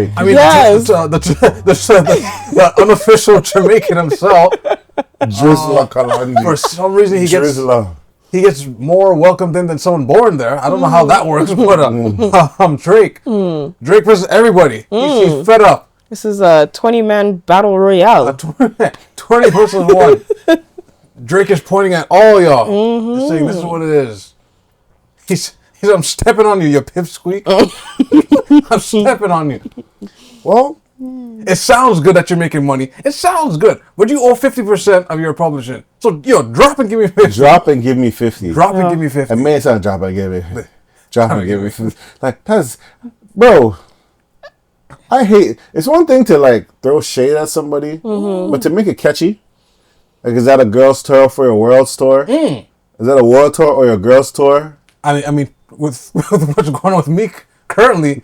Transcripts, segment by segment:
Drake. I mean, Yes. the unofficial Jamaican himself. Drizzler Kalandi. For some reason, he gets more welcomed in than someone born there. I don't know how that works, but Drake. Drake versus everybody. He's fed up. This is a 20-man battle royale. 20 versus 1. Drake is pointing at all y'all, saying this is what it is. He's I'm stepping on you, you pipsqueak. I'm stepping on you. Well, it sounds good that you're making money. It sounds good, but you owe 50% of your publishing. So, drop and give me 50. Drop and give me 50. Drop and give me 50. It may sound drop and give me 50. Drop and give me 50. Like, that's, bro, I hate, it's one thing to, like, throw shade at somebody, but to make it catchy, like, is that a girl's tour for your world's tour? Is that a world tour or your girl's tour? I mean, with what's going on with Meek currently,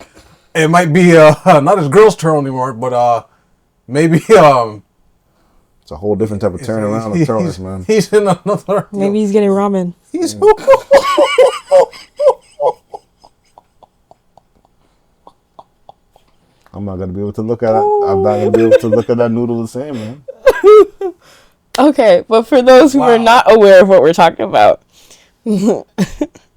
it might be not his girl's turn anymore, but maybe it's a whole different type of turnaround of turns, man. He's in another. Maybe he's getting ramen. He's. I'm not gonna be able to look at it. I'm not gonna be able to look at that noodle the same, man. Okay, but for those who are not aware of what we're talking about,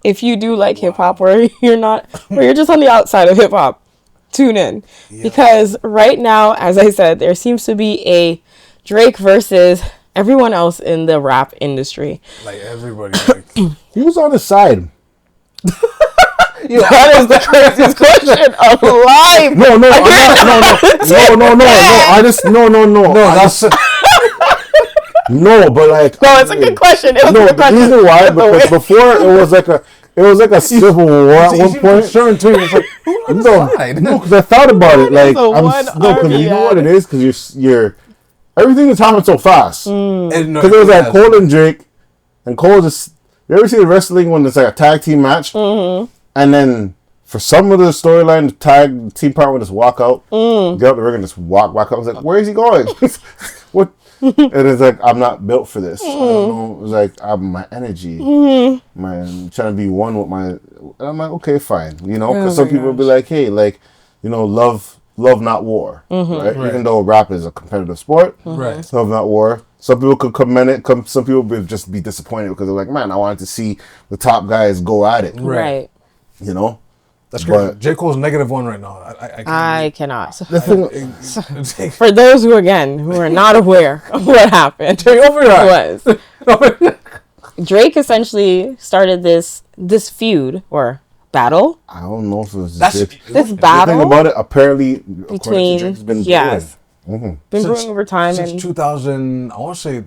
if you do like hip hop or you're not, or you're just on the outside of hip hop, tune in. Because right now, as I said, there seems to be a Drake versus everyone else in the rap industry. Like everybody. Like. He was on his side. That is the craziest question alive. No. No, but like no, it's a good question. It was a good the question. reason why, because before it was like a civil war at one point. Concerned too. It's like no, because I thought about it. Like because you know what it is, because you're everything is happening so fast. Because it was like Cole and Drake, and Cole just. You ever see the wrestling when it's like a tag team match, and then for some of the storyline, the tag team part would just walk out, get up the ring and just walk back up. I was like, where is he going? What? And it's like, I'm not built for this. I don't know. It's like, my energy, trying to be one with my. And I'm like, okay, fine. Because some people will be like, hey, like, love not war, right? Even though rap is a competitive sport, right? Love not war. Some people could commend it. Some people would just be disappointed because they're like, man, I wanted to see the top guys go at it. Right. That's great. J. Cole's -1 right now. I cannot. For those who are not aware of what happened, Drake essentially started this feud or battle. I don't know if it was this battle. The thing about it, apparently, between been been brewing over time since 2000. I want to say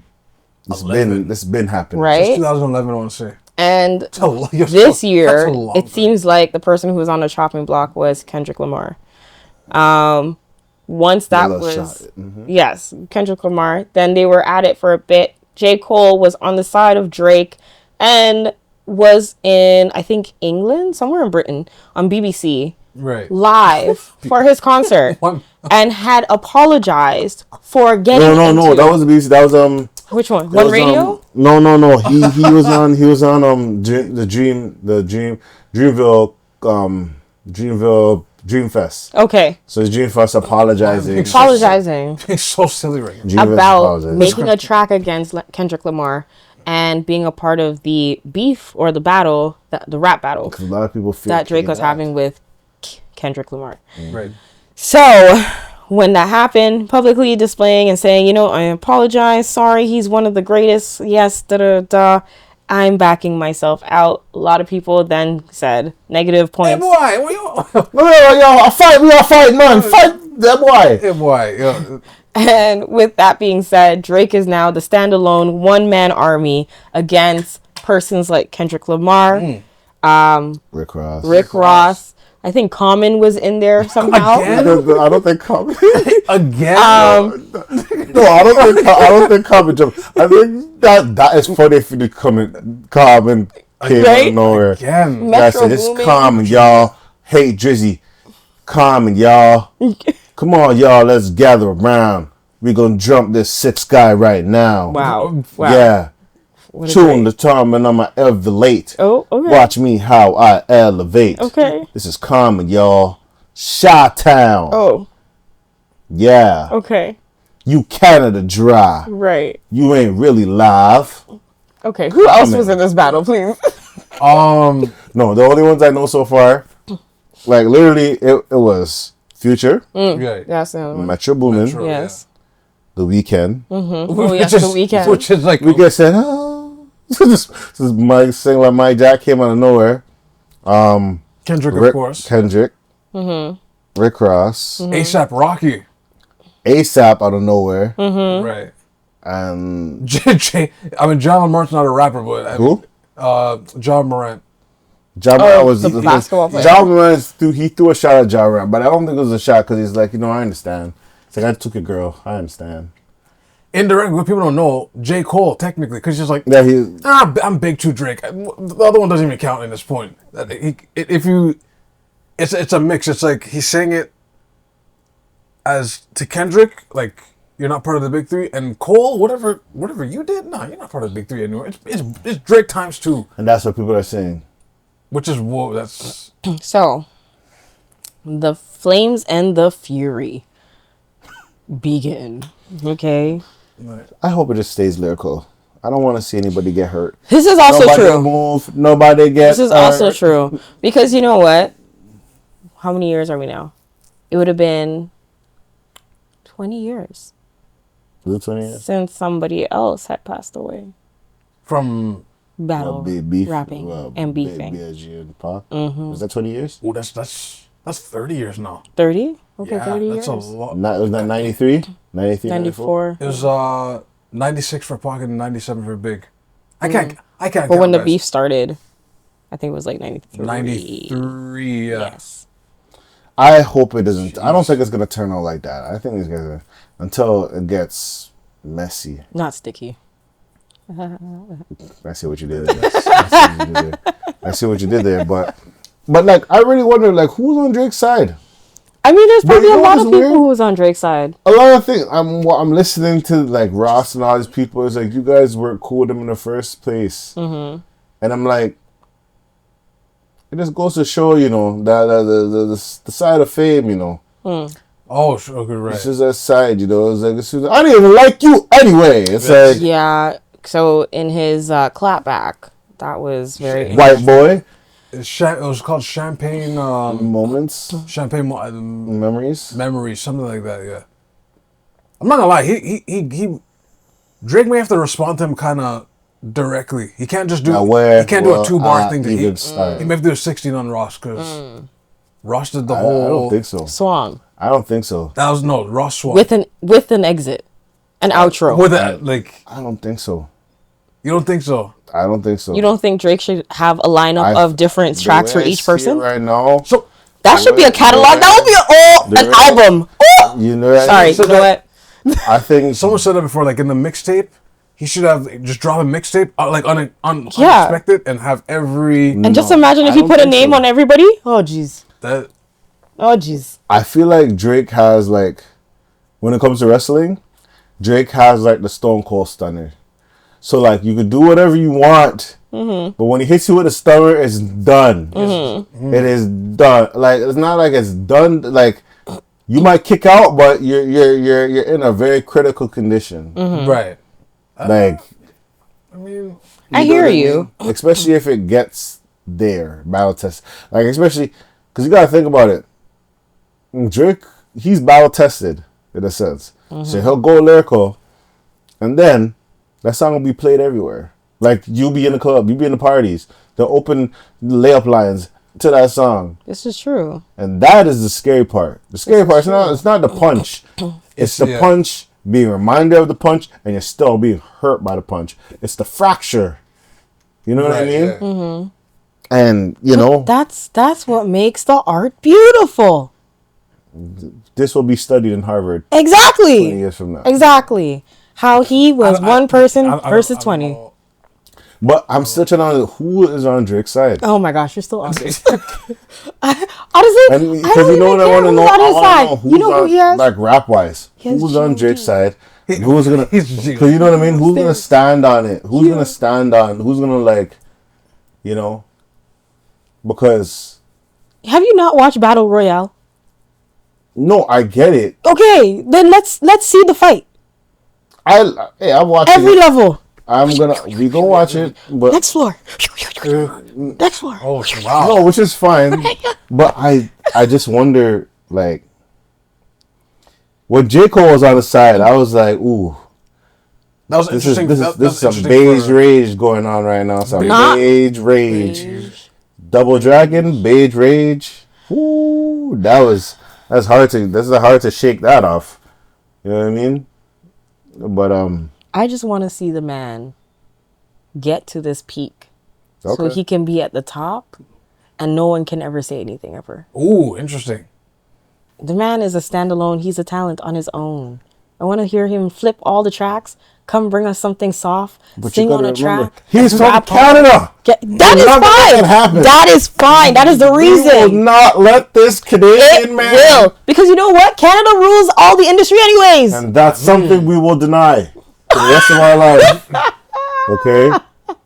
this been happening, right? Since 2011, I want to say. And this year, it seems like the person who was on the chopping block was Kendrick Lamar. Once that was, yes, Kendrick Lamar. Then they were at it for a bit. J. Cole was on the side of Drake and was in, I think, England, somewhere in Britain, on BBC. Right. Live for his concert. And had apologized for getting No, that was the BBC. That was which one? One Radio? No. He was on Dreamfest. Okay. So it's Dreamfest apologizing. It's so silly right now. About making a track against Kendrick Lamar and being a part of the beef or the battle, the rap battle. Because a lot of people feel that Drake was having with Kendrick Lamar. Right. So when that happened, publicly displaying and saying, I apologize, sorry, he's one of the greatest, yes, I'm backing myself out. A lot of people then said negative points. Hey boy, we all fight, man. Fight that boy. Hey boy, yo. And with that being said, Drake is now the standalone one-man army against persons like Kendrick Lamar, Rick Ross. I think Common was in there somehow. I don't think Common. Again? No, I don't think Common jumped. I think that is funny if you Common came out of nowhere. Again. I said, it's Common, y'all. Hey, Drizzy. Common, y'all. Come on, y'all. Let's gather around. We're going to jump this 6th guy right now. Wow. Yeah. Tune the time and I'ma elevate. Oh, okay. Watch me how I elevate. Okay. This is Common, y'all. Chi-Town. Oh. Yeah. Okay. You Canada Dry. Right. You ain't really live. Okay. Who else was in this battle, please? No, the only ones I know so far, like literally, it was Future, Right. That's the other one. Metro Boomin, Metro. Yes. The Weeknd. Oh, yes, The Weeknd. Which is like... Weeknd said, "Oh." This is Mike saying like my Jack came out of nowhere. Kendrick, of course. Kendrick. Rick Ross. A$AP Rocky. ASAP out of nowhere. Right. And John Morant's not a rapper, but... who? John Morant. John Morant was the basketball player. John Morant he threw a shot at John Morant, but I don't think it was a shot because he's like, I understand. It's like, I took a girl. I understand. Indirectly, what people don't know, J. Cole, technically, because he's just like, Yeah, I'm big to Drake. The other one doesn't even count in this point. It's a mix. It's like he's saying it as to Kendrick, like, you're not part of the big three, and Cole, whatever you did, no, you're not part of the big three anymore. It's Drake times 2. and that's what people are saying. Which is, whoa, that's... So, the flames and the fury begin. Okay. I hope it just stays lyrical. I don't want to see anybody get hurt. This is also Nobody true. move. Nobody get This is also true. Because you know what? How many years are we now? It would have been 20 years Was it 20 years? since somebody else had passed away. From... Battle, rapping, and beefing. BSG and Pac. Was that 20 years? Oh, that's 30 years now. 30? Okay, Yeah, 30 that's years. a lot. Was that 93? 93, 94. It was 96 for Pac and 97 for Big. I can't But count, when the guys. beef started, I think it was like 93. 93, yeah. Yes. I hope it doesn't. I don't think it's going to turn out like that. I think these guys are, until it gets messy. Not sticky. I see what you did there. I see what you did there. But like, I really wonder, like, who's on Drake's side? I mean, there's probably you a know lot what's of people weird? who was on Drake's side. A lot of things. I'm listening to like Ross and all these people. It's like, you guys weren't cool with them in the first place, and I'm like, it just goes to show, that the side of fame, Oh, sure, okay, right. This is that side, It's like, I didn't even like you anyway. It's like Yeah. So in his clapback, that was very white boy It was called Champagne... moments, Champagne memories. Memories, something like that, yeah. I'm not gonna lie, he Drake may have to respond to him kind of directly. He can't just do... He can't do a 2-bar thing. He may have to do a 16 on Ross, because Ross did the whole... I don't think so. swung I don't think so. That was... No, Ross swung. with an exit, an outro. With that, like... I don't think so. You don't think so? I don't think so. You don't think Drake should have a lineup of different The tracks for way I each see it person? right now. So... That should be a catalog. That would be an album. Oh! You know that? Sorry, you know what? I think Someone said that before, like in the mixtape, he should have just drop a mixtape, like unexpected, and have every... And just imagine if he put a name on everybody. Oh, jeez. That... Oh, jeez. I feel like Drake has, like, when it comes to wrestling, Drake has, like, the Stone Cold Stunner. So, like, you can do whatever you want, but when he hits you with a stunner, it's done. It is done. Like, it's not like it's done. Like, you might kick out, but you're in a very critical condition. Right. Like, I mean... I hear you. Especially if it gets there, battle test. Like, especially, because you got to think about it. Drake, he's battle tested, in a sense. So he'll go lyrical, and then that song will be played everywhere. Like, you'll be in the club, you'll be in the parties. They'll open layup lines to that song. This is true. And that is the scary part. The scary part, it's not the punch. It's the punch being reminded of the punch, and you're still being hurt by the punch. It's the fracture. You know what I mean? Yeah. And, That's what makes the art beautiful. this will be studied in Harvard 20 Exactly. years from now. Exactly. How he was one person versus 20. But I'm still trying to know who is on Drake's side. Oh my gosh, you're still on this. Honestly, And because you know what I want to know? I want to know who's you know who on, he has? like, rap-wise. has Who's on G.O.D. Drake's side? Who's going to... He's Because you know what I mean? Who's going to stand on it? Who's going to stand on... Who's going to, like... Because... Have you not watched Battle Royale? No, I get it. Okay, then let's see the fight. I'm watching every level. We gonna watch it, but next floor. Next floor. Oh wow. No, which is fine. But I just wonder, like, when J. Cole was on the side, I was like, ooh. That was interesting. This is some beige rage going on right now. Some beige rage. Double Dragon, beige rage. Ooh, that's hard to shake that off. You know what I mean? But I just want to see the man get to this peak, so he can be at the top, and no one can ever say anything ever. Ooh, interesting. The man is a standalone. He's a talent on his own. I want to hear him flip all the tracks. Come bring us something soft. But sing on a track. He's from Canada. That is fine. That is fine. That is the reason. We will not let this Canadian man. Will. Because you know what? Canada rules all the industry anyways. And that's something we will deny for the rest of our life. Okay?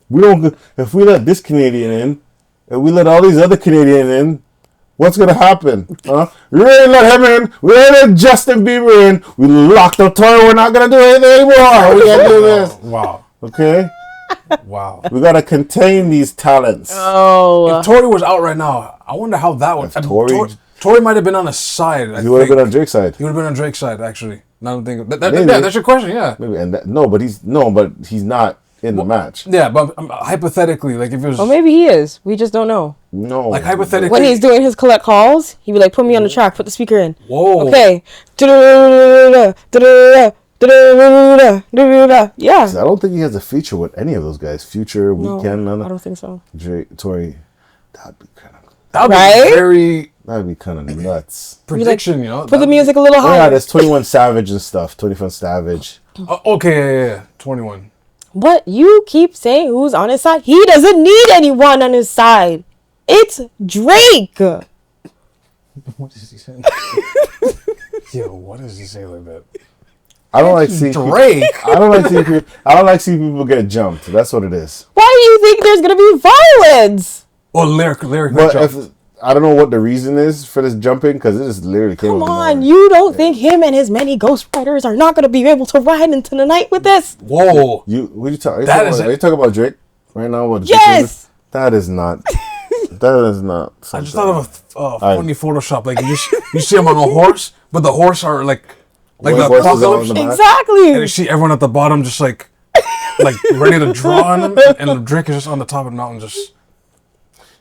We don't. If we let this Canadian in, and we let all these other Canadians in, what's gonna happen? We ain't let him in. We ain't let Justin Bieber in. We locked up Tory. We're not gonna do anything anymore. We gotta do this. Wow. Okay. Wow. We gotta contain these talents. Oh. If Tory was out right now, I wonder how that would. Tory might have been on the side. He would have been on Drake's side. He would have been on Drake's side, actually. Now I'm thinking. That's your question, yeah. Maybe, but he's not in the match. Yeah, but hypothetically, like if it was. Or maybe he is. We just don't know. No. Like hypothetically. When he's doing his collect calls, he'd be like, put me on the track, put the speaker in. Whoa. Okay. Yeah. I don't think he has a feature with any of those guys. Future, Weekend, none of. I don't think so. Drake, Tory. That'd be kind of. That'd be kind of nuts. Prediction, like, you know. Put the music a little higher. Yeah, there's 21 Savage and stuff. 21 Savage. Okay, yeah. 21. But you keep saying who's on his side. He doesn't need anyone on his side. It's Drake. What is he saying? Yo, what does he say like that? I don't like seeing Drake. I don't like seeing people get jumped. That's what it is. Why do you think there's gonna be violence? Well, lyric. But I don't know what the reason is for this jumping, because it just literally came. Come on, you don't think him and his many ghostwriters are not gonna be able to ride into the night with this? Whoa. Are you talking about Drake right now? What? Yes. That is not. That is not. I just thought of a funny Photoshop. Like you see him on a horse, but the horse are like the apocalypse. Exactly. And you see everyone at the bottom just like ready to draw on him, and Drake is just on the top of the mountain just.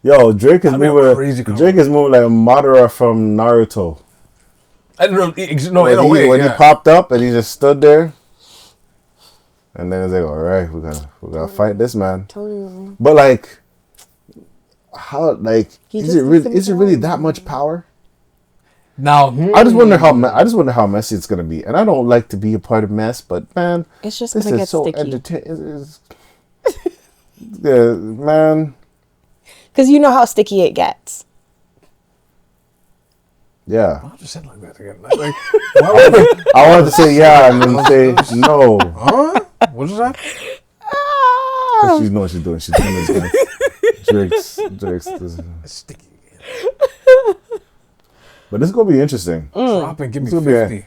Yo, Drake is moving. Drake is moving like Madara from Naruto. I don't know. In a way, when he popped up and he just stood there, and then it's like, all right, we gotta fight this man. Totally. But like, how is it really that much power? Now I just wonder how messy it's gonna be, and I don't like to be a part of mess, but man, it's just gonna get so sticky. Yeah, man. Because you know how sticky it gets. Yeah. I'll just say it like that again. I wanted to say yeah and then say no. Huh? What is that? She knows what she's doing. She's doing this guy. Drake's sticky. But this is gonna be interesting. Drop and give me 50.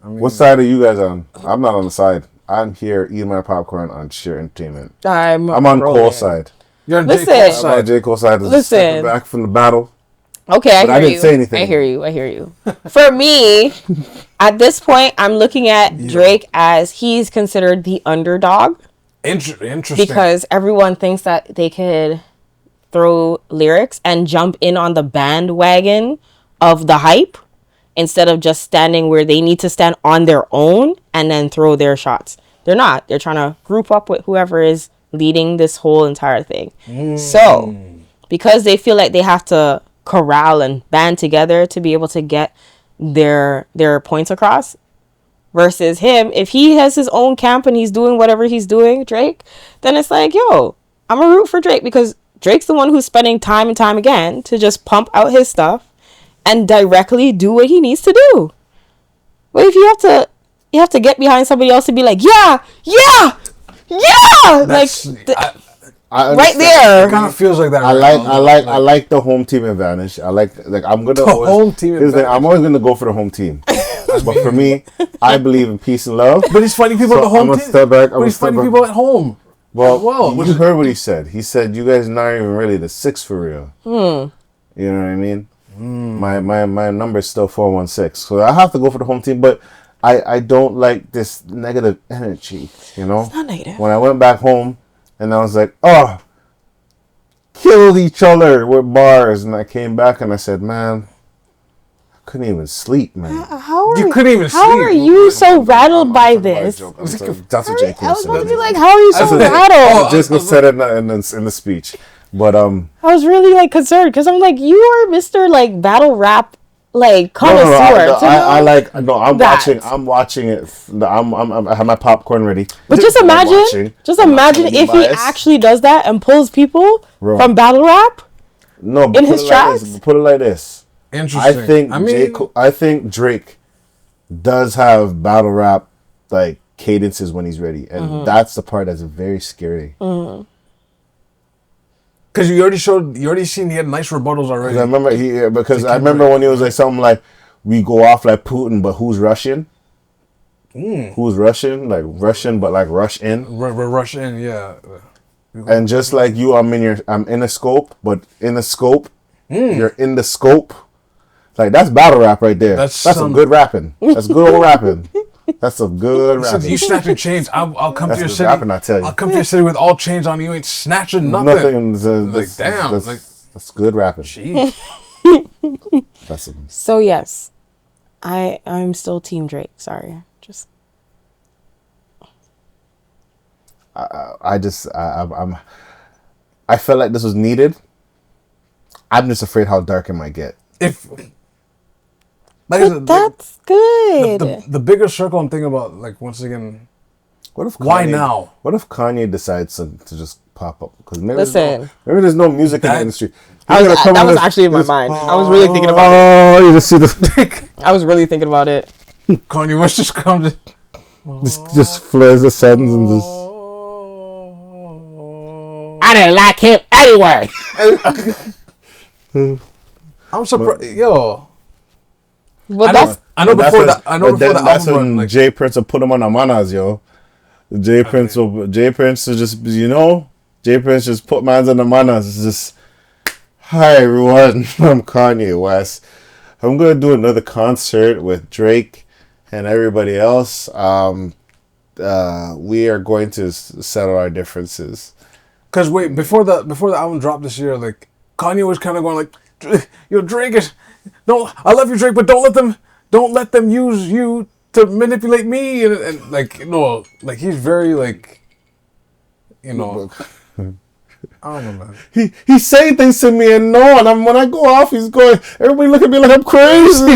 What side are you guys on? I'm not on the side. I'm here eating my popcorn on sheer entertainment. I'm on Cole's side. You're on J. Cole's side. I'm on J. Cole's side. Listen. Back from the battle. Okay, I didn't say anything. I hear you. For me, at this point, I'm looking at Drake as he's considered the underdog. Interesting. Because everyone thinks that they could throw lyrics and jump in on the bandwagon of the hype instead of just standing where they need to stand on their own and then throw their shots. They're not. They're trying to group up with whoever is leading this whole entire thing. So, because they feel like they have to corral and band together to be able to get their points across, versus him, if he has his own camp and he's doing whatever he's doing, Drake, then it's like, yo, I'm a root for Drake, because Drake's the one who's spending time and time again to just pump out his stuff and directly do what he needs to do. But if you have to get behind somebody else to be like, yeah. right there. It kind of feels like that. I like the home team advantage. I'm gonna the home team advantage. I'm always gonna go for the home team. But for me, I believe in peace and love. But he's fighting people at the home team. But he's fighting people at home. Well, you heard what he said. He said you guys are not even really the 6 for real. You know what I mean? My number is still 416. So I have to go for the home team, but I don't like this negative energy, you know? It's not negative. When I went back home and I was like, oh, killed each other with bars, and I came back and I said, man, I couldn't even sleep, man. You couldn't even sleep. How are you so rattled by this? That's what Jake I was said. about to be like, how are you so rattled? Just said it in the speech. But I was really like concerned because I'm like, you are Mr. like battle rap like connoisseur. I'm watching it. I have my popcorn ready. But just imagine if he actually does that and pulls people from battle rap. No, in his tracks. Put it like this. Interesting. I think Drake does have battle rap like cadences when he's ready, and that's the part that's very scary. Because you already seen he had nice rebuttals already. I remember when he was like something like, "We go off like Putin, but who's Russian? Who's Russian? Like Russian, but like rush in. Rush in, yeah. And just like you, I'm in a scope, but in a scope, you're in the scope. Like that's battle rap right there. That's some good rapping. That's good old rapping. That's some good rapping. You snatching chains. I'll come to your city. Rapping, I tell you. I'll come to your city with all chains on. You ain't snatching nothing. That's good rapping. Jeez. So yes, I'm still Team Drake. Sorry, just. I felt like this was needed. I'm just afraid how dark it might get. That's good. The bigger circle I'm thinking about, like once again, why now? What if Kanye decides to just pop up? Because maybe there's no music in the industry. That was actually in my mind. I was really thinking about it. Oh, you just see the. I was really thinking about it. Kanye West just comes. Just flares the sentence and just. I didn't like him anyway. I'm surprised, yo. Well, I know before the album run, like, Jay Prince will put him on Amanas, yo. Jay Prince will just, Jay Prince just put mans on Amanas. It's just, hi everyone, I'm Kanye West. I'm gonna do another concert with Drake and everybody else. We are going to settle our differences. Cause wait, before the album dropped this year, like Kanye was kind of going like, yo, Drake is. No, I love you, Drake, but don't let them use you to manipulate me, and like, like he's very like, I don't know, man. He's saying things to me and when I go off, he's going. Everybody look at me like I'm crazy.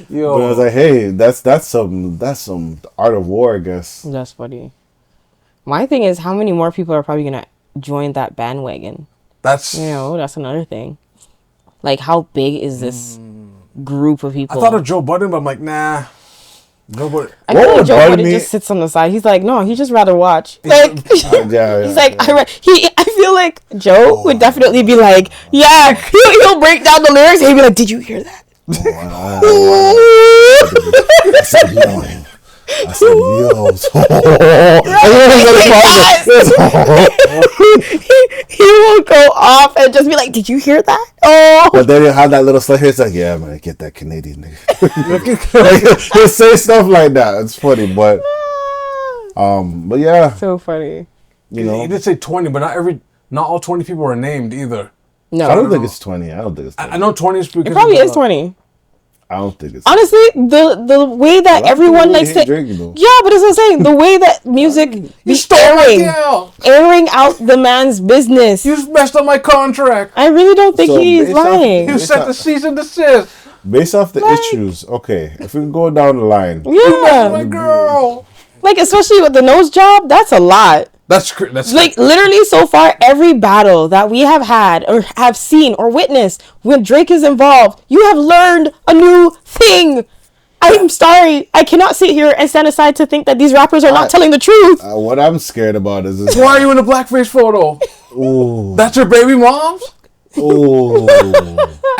Yo, but I was like, hey, that's some art of war, I guess. That's funny. My thing is, how many more people are probably gonna join that bandwagon? That's another thing. Like, how big is this group of people? I thought of Joe Budden, but I'm like, nah. Nobody. I feel like Joe Budden just sits on the side. He's like, no, he just rather watch. Like, he's like, I feel like Joe would definitely be like, yeah, he'll break down the lyrics and he'll be like, did you hear that? I said, yo. He will go off and just be like, did you hear that? Oh. But then he'll have that little slight. It's like, yeah, man, get that Canadian nigga. He'll say stuff like that. It's funny, but yeah. So funny. He did say 20, but not all 20 people were named either. No. I don't think it's 20. I know 20 is because it probably is 20. I don't think it's honestly the way that everyone likes to but that's what I'm saying, the way that music be airing out the man's business. You messed up my contract. I really don't think he's lying. You set the cease and desist based off the issues. Okay, if we can go down the line, you messed my girl. Like, especially with the nose job, that's a lot. That's like literally so far every battle that we have had or have seen or witnessed when Drake is involved, you have learned a new thing. I'm sorry. I cannot sit here and stand aside to think that these rappers are not telling the truth. What I'm scared about is this. Why are you in a blackface photo? Ooh. That's your baby mom's? Ooh.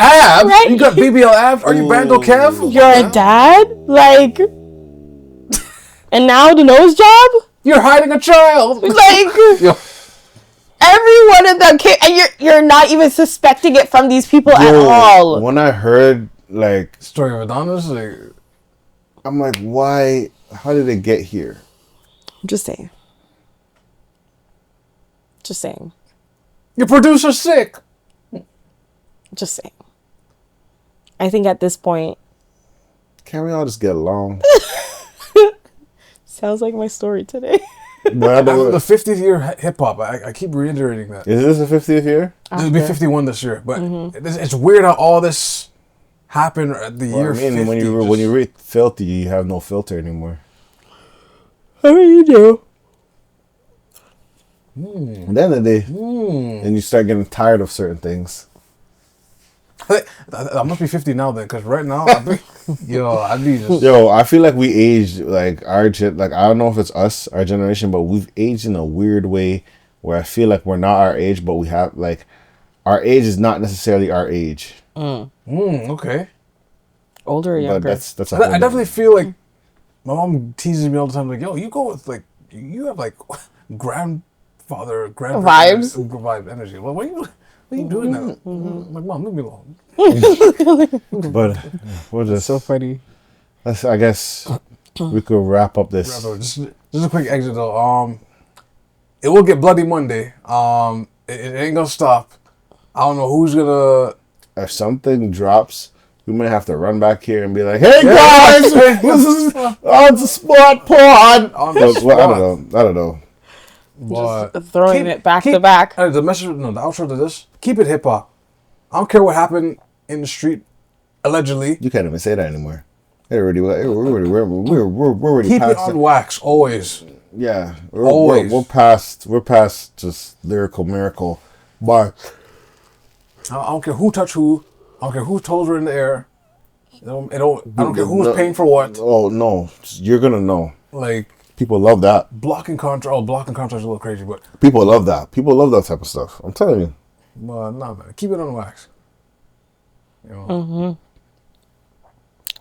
Abs? Right? You got BBL abs? Are you Brando Kev? You're a dad? Like... And now the nose job? You're hiding a child. Like... Yo. Every one of them came... And you're not even suspecting it from these people at all. When I heard, like... Story of Adonis? Like, I'm like, why? How did it get here? I'm just saying. Just saying. your producer's sick. Just saying. I think at this point... Can't we all just get along? Sounds like my story today. The 50th year hip hop. I keep reiterating that. Is this the 50th year? This will be 51 this year, but it's weird how all this happened at the year 50. When you read filthy, you have no filter anymore. How do you do? At the end of the day, and you start getting tired of certain things. I must be 50 now then, because right now, I'd be just... Yo, I feel like we aged, like, I don't know if it's us, our generation, but we've aged in a weird way where I feel like we're not our age, but we have, like, our age is not necessarily our age. Okay. Older or younger? But that's I definitely feel like my mom teases me all the time, like, yo, you go with, like, you have, like, grandfather vibes? Vibe energy. Well, what are you doing now? I'm like, Mom, leave me alone. But we're just so funny. I guess we could wrap up this. Just a quick exit though. It will get bloody Monday. It ain't gonna stop. I don't know who's gonna. If something drops, we might have to run back here and be like, "Hey guys, this is on the spot pod." On the spot. I don't know. But just throwing it back to back. The message, the outro to this: keep it hip hop. I don't care what happened in the street, allegedly. You can't even say that anymore. We're already Keep past it on wax, always. Yeah, Always. We're past just lyrical miracle. But I don't care who touched who. I don't care who told her in the air. I don't care who's paying for what. Oh no, you're gonna know. Like, people love that. blocking contract is a little crazy, but People love that. People love that type of stuff. I'm telling you. nah, man, keep it on wax. You know.